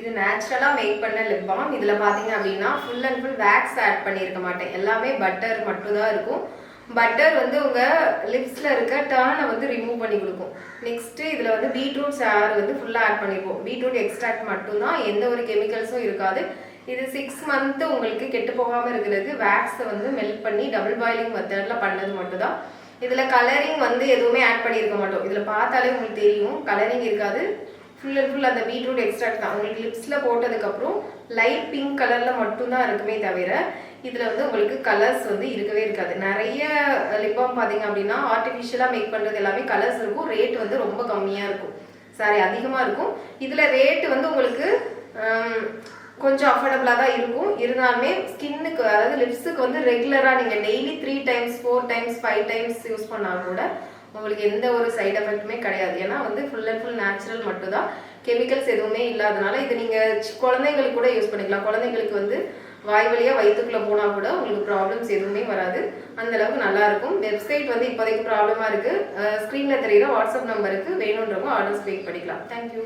இது நேச்சுரலா மேக் பண்ண லிப் பாம். இதுல பாத்தீங்க அப்படின்னா full and full wax add பண்ணியிருக்க மாட்டேன். எல்லாமே பட்டர் மட்டும் தான் இருக்கும். பட்டர் வந்து உங்க லிப்ஸ்ல இருக்க டர்னை வந்து ரிமூவ் பண்ணி கொடுக்கும். நெக்ஸ்ட் இதுல வந்து பீட்ரூட் சாறு வந்து ஃபுல்லா ஆட் பண்ணிருப்போம். பீட்ரூட் எக்ஸ்ட்ராக்ட் மட்டும்தான், எந்த ஒரு கெமிக்கல்ஸும் இருக்காது. இது 6 மந்த் உங்களுக்கு கெட்டு போகாம இருக்கிறதுக்கு வேக்ஸை வந்து மெல்ட் பண்ணி டபுள் பாயிலிங் மெத்தட்ல பண்ணது மட்டும் தான். இதுல கலரிங் வந்து எதுவுமே ஆட் பண்ணியிருக்க மாட்டோம். இதுல பார்த்தாலே உங்களுக்கு தெரியும் கலரிங் இருக்காது. ஃபுல் அண்ட் ஃபுல் அந்த பீட்ரூட் எக்ஸ்ட்ராக்ட் தான். உங்களுக்கு லிப்ஸில் போட்டதுக்கப்புறம் லைட் பிங்க் கலரில் மட்டும்தான் இருக்குமே தவிர இதில் வந்து உங்களுக்கு கலர்ஸ் வந்து இருக்கவே இருக்காது. நிறைய லிப் பாம் பார்த்தீங்க அப்படின்னா ஆர்டிஃபிஷியலாக மேக் பண்ணுறது எல்லாமே கலர்ஸ் இருக்கும். ரேட் வந்து ரொம்ப கம்மியாக இருக்கும், சாரி அதிகமாக இருக்கும். இதில் ரேட்டு வந்து உங்களுக்கு கொஞ்சம் அஃபோர்டபுளாக தான் இருக்கும். இருந்தாலுமே ஸ்கின்னுக்கு, அதாவது லிப்ஸுக்கு வந்து ரெகுலராக நீங்கள் daily 3 times 4 times 5 times use பண்ணால் கூட உங்களுக்கு எந்த ஒரு சைட் எஃபெக்ட்டுமே கிடையாது. ஏன்னா வந்து ஃபுல் அண்ட் ஃபுல் நேச்சுரல் மட்டும் தான், கெமிக்கல்ஸ் எதுவுமே இல்லாதனால இது நீங்கள் குழந்தைங்களுக்கு கூட யூஸ் பண்ணிக்கலாம். குழந்தைங்களுக்கு வந்து வாய் வழியாக வயிற்றுக்குள்ளே போனால் கூட உங்களுக்கு ப்ராப்ளம்ஸ் எதுவுமே வராது. அந்தளவுக்கு நல்லாயிருக்கும். வெப்சைட் வந்து இப்போதைக்கு ப்ராப்ளமாக இருக்குது. ஸ்க்ரீனில் தெரியுற வாட்ஸ்அப் நம்பருக்கு வேணுன்றவங்க ஆர்டர்ஸ் பிளேஸ் பண்ணிக்கலாம். தேங்க்யூ.